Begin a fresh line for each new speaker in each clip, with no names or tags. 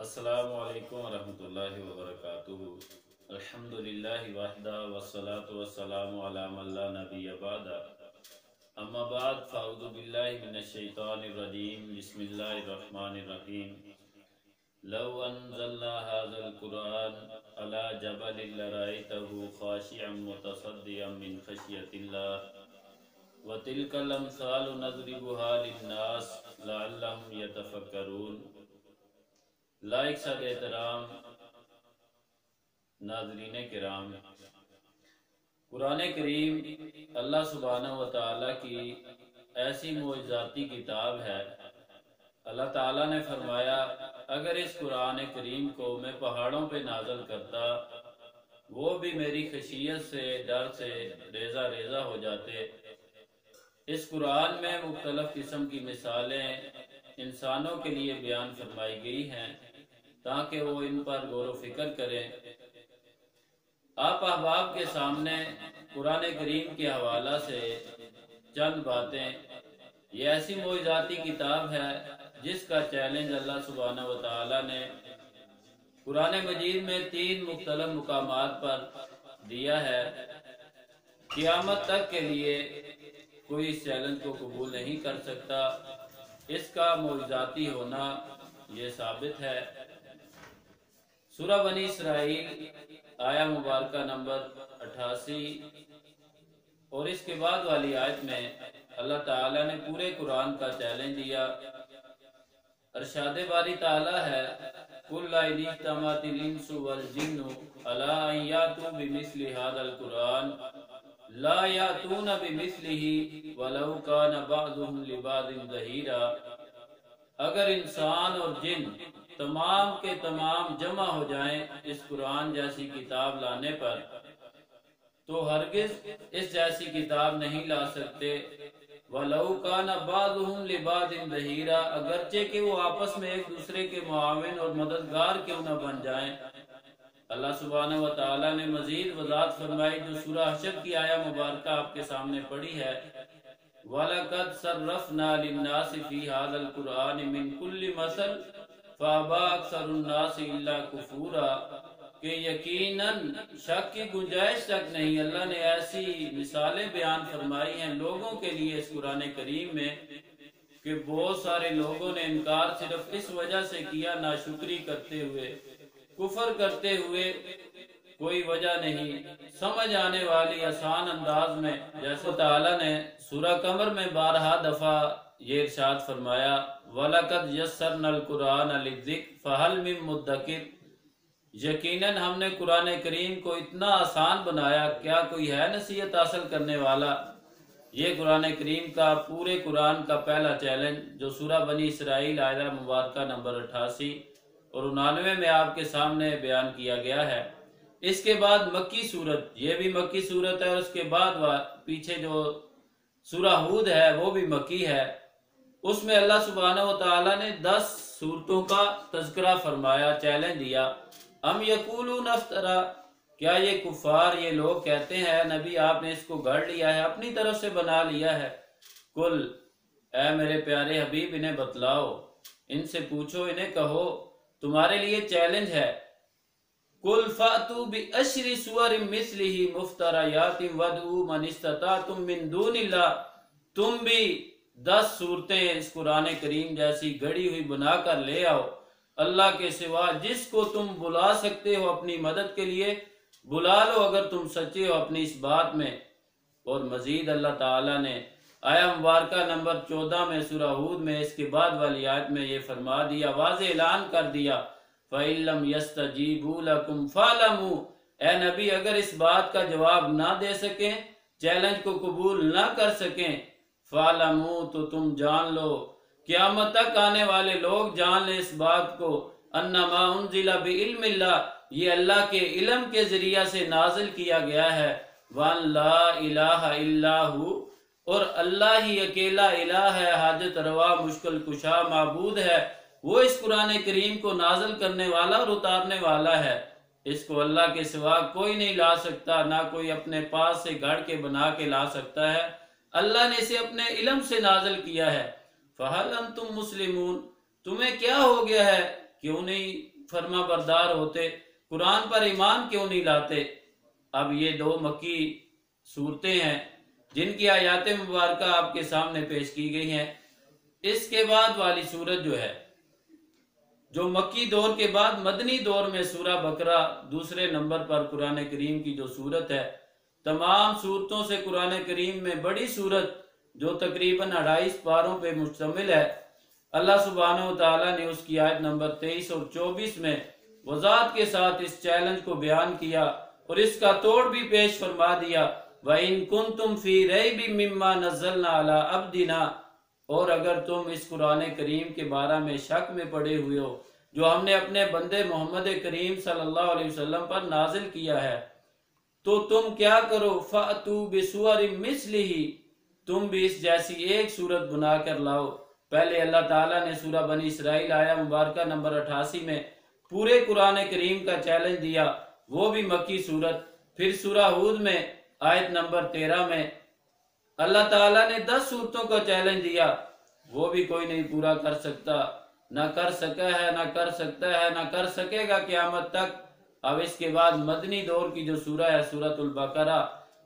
अस्सलामु अलैकुम वरहमतुल्लाहि वबरकातुहू। अल्हम्दुलिल्लाहि वहदा वस्सलातु वस्सलामु अला मन ला नबिय्य बअदा। अम्मा बाद फ़अऊज़ु बिल्लाहि मिनश शैतानिर रजीम। बिस्मिल्लाहिर रहमानिर रहीम। लौ अनज़लना हाज़ल कुरआन अला जबलिन लरअयतहु ख़ाशिअन मुतसद्दिअन मिन ख़श्यतिल्लाह व तिलकल अम्सालु नज़रिबुहा लिन्नास लअल्लहुम यतफ़क्करून। लाइक साद एहतराम नाज़रीन किराम, कुरान करीम अल्लाह सुब्हानहु व तआला की ऐसी मोइज़ाती किताब है। अल्लाह ताला ने फरमाया, अगर इस कुरान करीम को मैं पहाड़ों पे नाज़िल करता, वो भी मेरी खशियत से, डर से रेज़ा रेज़ा हो जाते। इस कुरान में मुख्तलिफ किस्म की मिसालें इंसानों के लिए बयान फरमाई गई हैं ताकि वो इन पर गौर व फिक्र करें। आप अहबाब के सामने कुरान करीम के हवाला से चंद बातें, ये ऐसी मोइज़ाती किताब है जिसका चैलेंज अल्लाह सुब्हानहु व तआला ने कुरान मजीद में 3 मुख्तलिफ मुकामात पर दिया है। क़यामत तक के लिए कोई इस चैलेंज को कबूल नहीं कर सकता। इसका मोइज़ाती होना ये साबित है। सूरह बनी इसराइल आया मुबारक नंबर 88 और इसके बाद वाली आयत में अल्लाह ताला ने पूरे कुरान का चैलेंज दिया। अरशाद बारी ताला है, कुल ला इज्तमाअतिल इंसु वल जिन्नु अला अन यातू बिमिस्लि हाज़ल कुरान ला यातूना बिमिस्लिही वलौ कान बअदुहुम लिबादिन ज़हीरा। अगर इंसान और जिन तमाम के तमाम जमा हो जाएं इस कुरान जैसी किताब लाने पर, तो हरगिज इस जैसी किताब नहीं ला सकते। वलौ कान बादुहुम लिबादिन ज़हीरा, अगरचे कि वो आपस में एक दूसरे के मुआविन और मददगार क्यों न बन जाएं। अल्लाह सुब्हानहु व तआला ने मजीद वज़ाहत फरमाई जो सूरह हशर की आया मुबारक आपके सामने पड़ी है। वलक़द सर्रफ़ना लिन्नासि फ़ी हाज़ल कुरआनि मिन कुल्लि मसल फ़अबा अक्सरुन नासि इल्ला कुफ़ूरा, कि यकीनन शक की गुंजाइश तक नहीं। अल्लाह ने ऐसी मिसालें बयान फरमाई हैं लोगों के लिए इस कुरान करीम में कि बहुत सारे लोगों ने इनकार सिर्फ इस वजह से किया, नाशुक्री करते हुए, कुफर करते हुए, कोई वजह नहीं। समझ आने वाली आसान अंदाज में, जैसे ताला ने सूरह कमर में 12 दफा ये इरशाद फरमाया, वलक़द यस्सरनल कुरान लिज़्ज़िक्र फ़हल मिन मुद्दकिर, यकीनन हमने कुरान करीम को इतना आसान बनाया, क्या कोई है नसीहत हासिल करने वाला। ये कुरान करीम का पूरे कुरान का पहला चैलेंज जो सूरह बनी इसराइल आयत मुबारक नंबर 88 और 99 में आपके सामने बयान किया गया है। इसके बाद मक्की सूरत, ये भी मक्की सूरत है, और उसके बाद पीछे जो सूरह हूद है वो भी मक्की है। उसमें अल्लाह सुब्हानहु व तआला ने 10 सूरतों का तज़किरा फरमाया, चैलेंज दिया। अम यक़ूलून अफ़्तरा, क्या ये कुफार, ये लोग कहते हैं नबी आपने इसको गढ़ लिया है, अपनी तरफ से बना लिया है। कुल, ऐ मेरे प्यारे हबीब इन्हें बतलाओ, इनसे पूछो, इन्हें कहो तुम्हारे लिए चैलेंज है। कुल फ़अतू बिअश्रि सुवरिन मिस्लिही मुफ्तरयातिन वदऊ मन इस्तताअतुम मिन दूनिल्लाह, तुम भी 10 सूरतें इस कुरान करीम जैसी गढ़ी हुई बनाकर ले आओ अल्लाह के सिवा, जिसको तुम बुला सकते हो अपनी मदद के लिए बुला लो अगर तुम सच्चे हो अपनी इस बात में। और मजीद अल्लाह ताला ने आया मुबारक नंबर 14 में सूरह हूद में इसके बाद वाली आयत में ये फरमा दिया, वाज़े ऐलान कर दिया, फ़इल्लम यस्तजीबू लकुम फ़अलमू, ए नबी अगर इस बात का जवाब ना दे सकें, चैलेंज को कबूल ना कर सकें, फ़अलमू तो तुम जान लो, क़यामत तक आने वाले लोग जान ले इस बात को, अन्नमा उन्ज़िला बिइल्मिल्लाह, ये अल्लाह के इल्म के जरिया से नाजिल किया गया है। वअन ला इलाहा इल्ला हु, और अल्लाह ही अकेला इलाह है, हाजत रवा मुश्किल कुशा माबूद है। वो इस कुरान करीम को नाजिल करने वाला और उतारने वाला है। इसको अल्लाह के सिवा कोई नहीं ला सकता, ना कोई अपने पास से गढ़ के बना के ला सकता है। अल्लाह ने इसे अपने इल्म से नाजिल किया है। फ़हल अंतुम मुस्लिमून, तुम्हें क्या हो गया है, क्यों नहीं फर्मा बरदार होते, कुरान पर ईमान क्यों नहीं लाते। अब ये दो मक्की सूरतें हैं जिनकी आयात मुबारक आपके सामने पेश की गई हैं। इसके बाद वाली सूरत जो है, जो मक्की दौर के बाद मदनी दौर में सूरह बकरा दूसरे नंबर पर कुरान करीम की जो सूरत है, तमाम सूरतों से कुरान करीम में बड़ी सूरत जो तकरीबन 2.5 पारों पे मुश्तमिल है, अल्लाह सुब्हानहु व तआला ने उसकी आयत नंबर 23 और 24 में वज़ाहत के साथ इस चैलेंज को बयान किया और इसका तोड़ भी पेश फरमा दिया। व इन कुंतुम फी रैबिम मिम्मा नज़्ज़लना अला अब्दिना, और अगर तुम इस कुरान करीम के बारे में शक में पड़े हुए हो जो हमने अपने बंदे मोहम्मद करीम सल्लल्लाहु अलैहि वसल्लम पर नाजिल किया है, तो तुम क्या करो, फ़अतू बिसूअरिम मिस्लिही, तुम भी इस जैसी एक सूरत बना कर लाओ। पहले अल्लाह ताला ने सूरह बनी इसराइल आया मुबारका नंबर 88 में पूरे कुरान करीम का चैलेंज दिया, वो भी मक्की सूरत। फिर सूरह हूद में आयत नंबर 13 में अल्लाह ताला ने 10 सूरतों का चैलेंज दिया, वो भी कोई नहीं पूरा कर सकता, ना कर सका है, ना कर सकता है, ना कर सकेगा क़यामत तक। अब इसके बाद मदनी दौर की जो सूरह है सूरतुल बकरा,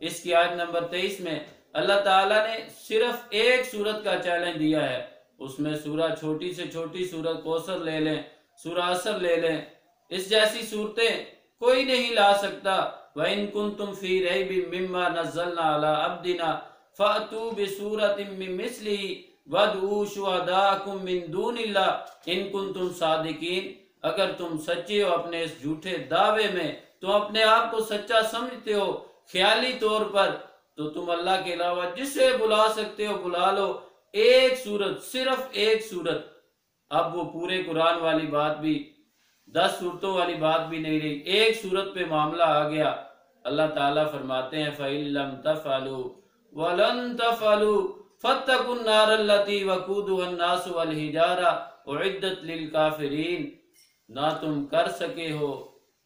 इसकी आयत नंबर 23 में अल्लाह ताला ने सिर्फ एक सूरत का चैलेंज दिया है। उसमें सूरह छोटी से छोटी सूरत कौसर ले लें, सूरह असर ले लें, इस जैसी सूरतें कोई नहीं ला सकता। व इन कुंतुम फी रैबिम मिम्मा नज़्ज़लना अला अब्दिना फ़अतू बिसूरतिम मिन मिस्लिही वदऊ शुहदाकुम मिन दूनिल्लाह इन कुंतुम सादिकीन, अगर तुम सच्चे हो अपने इस झूठे दावे में, तुम अपने आप को सच्चा समझते हो ख्याली तौर पर, तो तुम अल्लाह के अलावा जिसे बुला सकते हो बुला लो, एक सूरत, सिर्फ एक सूरत। अब वो पूरे कुरान वाली बात भी, 10 सूरतों वाली बात भी नहीं रही, एक सूरत पे मामला आ गया। अल्लाह ताला फरमाते हैं फ़इल्लम तफ़अलू वलन तफ़अलू फत्तकुन नारल्लती वक़ूदुहा अन्नासु वल हिजारा उइद्दत लिल काफिरीन, ना तुम कर सके हो,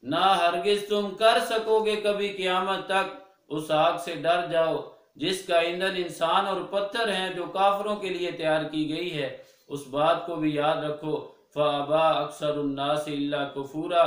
ना हरगिज तुम कर सकोगे कभी क़यामत तक, उस आग से डर जाओ जिसका ईंधन इंसान और पत्थर हैं, जो काफिरों के लिए तैयार की गई है। उस बात को भी याद रखो, फ़अबा अक्सरुन्नास इल्ला कुफूरा,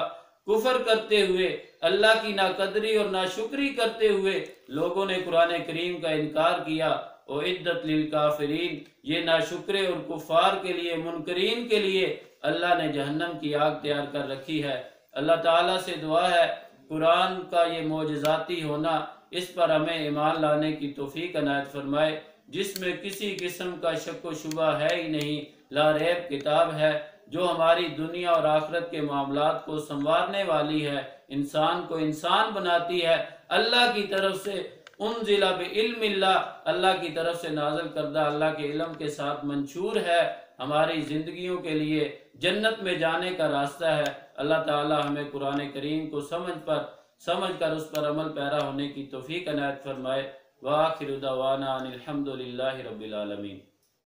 कुफर करते हुए, अल्लाह की नाकदरी और नाशुक्री करते हुए लोगों ने कुरान करीम का इनकार किया। और इद्दत लिल काफिरीन, ये नाशुक्रे और कुफार के लिए, मुनकरीन के लिए अल्लाह ने जहन्नम की आग तैयार कर रखी है। अल्लाह ताला से दुआ है कुरान का ये मोजज़ाती होना, इस पर हमें ईमान लाने की तौफीक अनायत फरमाए, जिसमें किसी किस्म का शक व शुबा है ही नहीं, ला रैब किताब है जो हमारी दुनिया और आखिरत के मामलात को संवारने वाली है, इंसान को इंसान बनाती है, अल्लाह की तरफ से उन्ज़िला बिइल्मिल्लाह, अल्लाह की तरफ से नाज़िल करदा अल्लाह के इल्म के साथ मंशूर है, हमारी ज़िंदगियों के लिए जन्नत में जाने का रास्ता है। अल्लाह ताला हमें कुरान करीम को समझ कर उस पर अमल पैरा होने की तौफीक अनायत फरमाए। व आखिरु दवाना अनिल हम्दुलिल्लाहि रब्बिल आलमीन।